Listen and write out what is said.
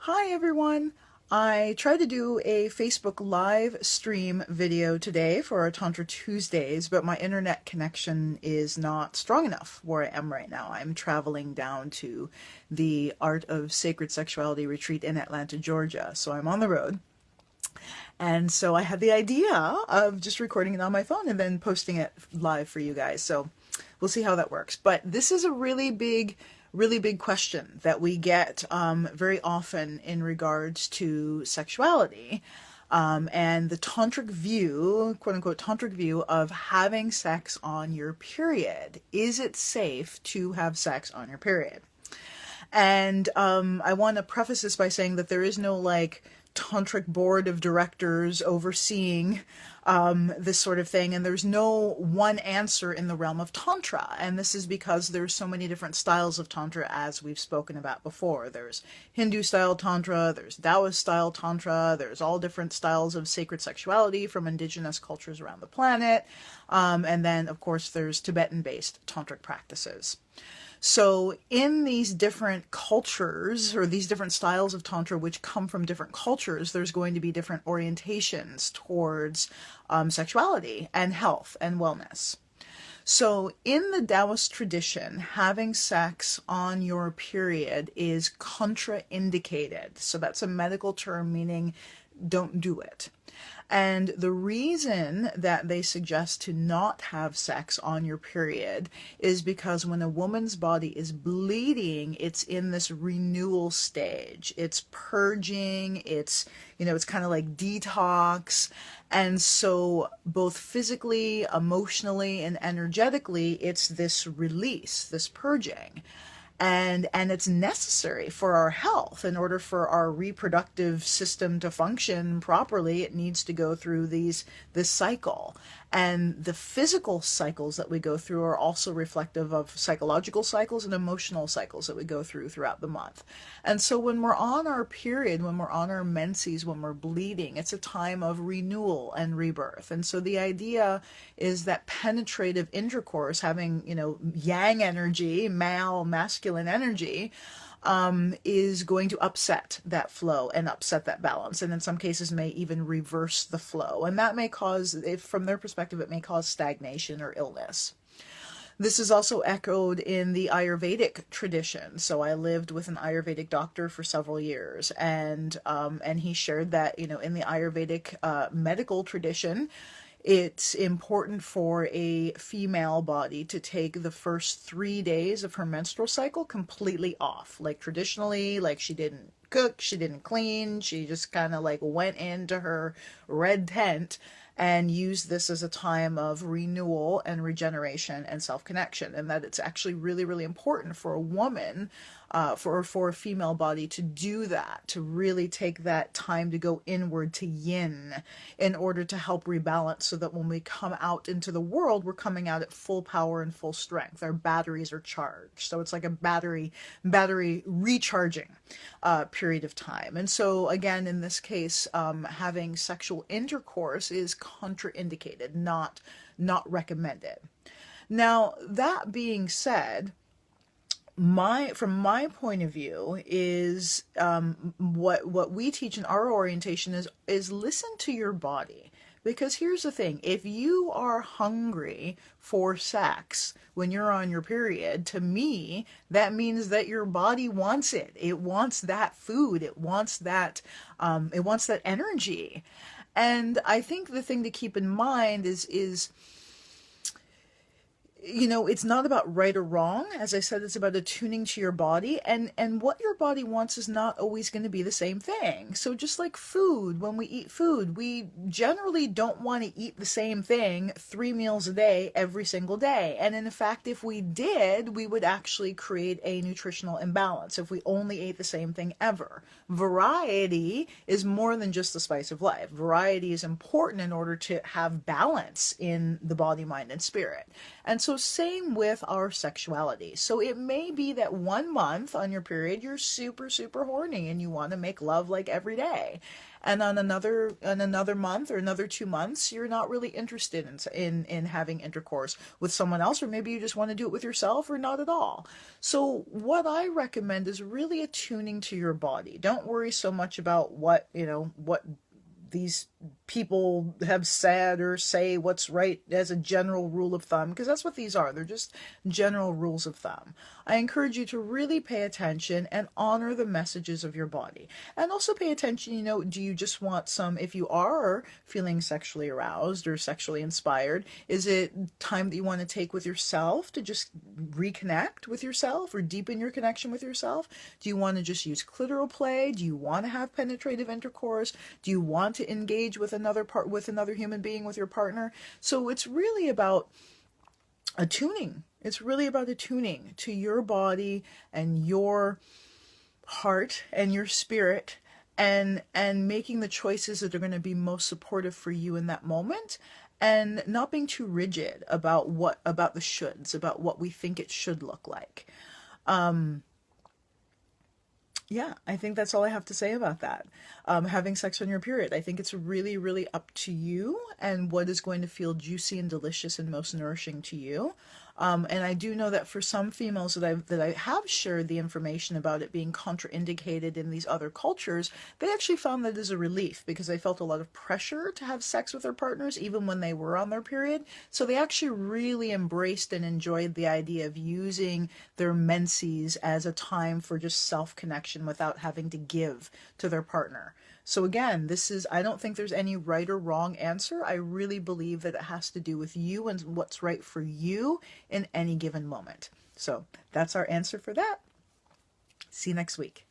Hi everyone! I tried to do a Facebook live stream video today for our Tantra Tuesdays, but my internet connection is not strong enough where I am right now. I'm traveling down to the Art of Sacred Sexuality retreat in Atlanta, Georgia, so I'm on the road. And so I had the idea of just recording it on my phone and then posting it live for you guys. So we'll see how that works. But this is a really big question that we get very often in regards to sexuality. And the tantric view, quote unquote, tantric view of having sex on your period. Is it safe to have sex on your period? And I want to preface this by saying that there is no like tantric board of directors overseeing this sort of thing, and there's no one answer in the realm of tantra. And this is because there's so many different styles of tantra, as we've spoken about before. There's Hindu style tantra, there's Taoist style tantra, there's all different styles of sacred sexuality from indigenous cultures around the planet, and then of course there's Tibetan based tantric practices. So in these different cultures, or these different styles of Tantra which come from different cultures, there's going to be different orientations towards sexuality and health and wellness. So in the Taoist tradition, having sex on your period is contraindicated. So that's a medical term meaning don't do it. And the reason that they suggest to not have sex on your period is because when a woman's body is bleeding, it's in this renewal stage. It's purging, it's kind of like detox. And so both physically, emotionally, and energetically, it's this release, this purging. And it's necessary for our health. In order for our reproductive system to function properly, it needs to go through this cycle. And the physical cycles that we go through are also reflective of psychological cycles and emotional cycles that we go through throughout the month. And so when we're on our period, when we're on our menses, when we're bleeding, it's a time of renewal and rebirth. And so the idea is that penetrative intercourse, having, yang energy, male, masculine energy, is going to upset that flow and upset that balance, and in some cases may even reverse the flow. And that may cause, if from their perspective, it may cause stagnation or illness. This is also echoed in the Ayurvedic tradition. So I lived with an Ayurvedic doctor for several years, and he shared that, in the Ayurvedic medical tradition, it's important for a female body to take the first 3 days of her menstrual cycle completely off. Like traditionally, like she didn't cook, she didn't clean, she just kind of like went into her red tent and used this as a time of renewal and regeneration and self-connection. And that it's actually really, really important for a woman, for a female body to do that, to really take that time to go inward, to yin, in order to help rebalance, so that when we come out into the world, we're coming out at full power and full strength. Our batteries are charged. So it's like a battery recharging period of time. And so again, in this case, having sexual intercourse is contraindicated, not recommended. Now, that being said, from my point of view is what we teach in our orientation is listen to your body. Because here's the thing, if you are hungry for sex when you're on your period, to me, that means that your body wants it. It wants that food. It wants that energy. And I think the thing to keep in mind is it's not about right or wrong. As I said, it's about attuning to your body, and what your body wants is not always going to be the same thing. So just like food, when we eat food, we generally don't want to eat the same thing 3 meals a day every single day. And in fact, if we did, we would actually create a nutritional imbalance if we only ate the same thing ever. Variety is more than just the spice of life. Variety is important in order to have balance in the body, mind, and spirit. And so So same with our sexuality. So it may be that 1 month on your period, you're super, super horny and you want to make love like every day. And on another month or another 2 months, you're not really interested in having intercourse with someone else, or maybe you just want to do it with yourself or not at all. So what I recommend is really attuning to your body. Don't worry so much about what these people have said or say what's right as a general rule of thumb, because that's what these are. They're just general rules of thumb. I encourage you to really pay attention and honor the messages of your body. And also pay attention, do you just want some, if you are feeling sexually aroused or sexually inspired, is it time that you want to take with yourself to just reconnect with yourself or deepen your connection with yourself? Do you want to just use clitoral play? Do you want to have penetrative intercourse? Do you want to engage with another human being, with your partner? So it's really about attuning. It's really about attuning to your body and your heart and your spirit, and making the choices that are going to be most supportive for you in that moment, and not being too rigid about the shoulds, about what we think it should look like. Yeah, I think that's all I have to say about that. Having sex on your period, I think it's really, really up to you and what is going to feel juicy and delicious and most nourishing to you. And I do know that for some females that I have shared the information about it being contraindicated in these other cultures, they actually found that as a relief, because they felt a lot of pressure to have sex with their partners even when they were on their period. So they actually really embraced and enjoyed the idea of using their menses as a time for just self-connection without having to give to their partner. So again, I don't think there's any right or wrong answer. I really believe that it has to do with you and what's right for you in any given moment. So that's our answer for that. See you next week.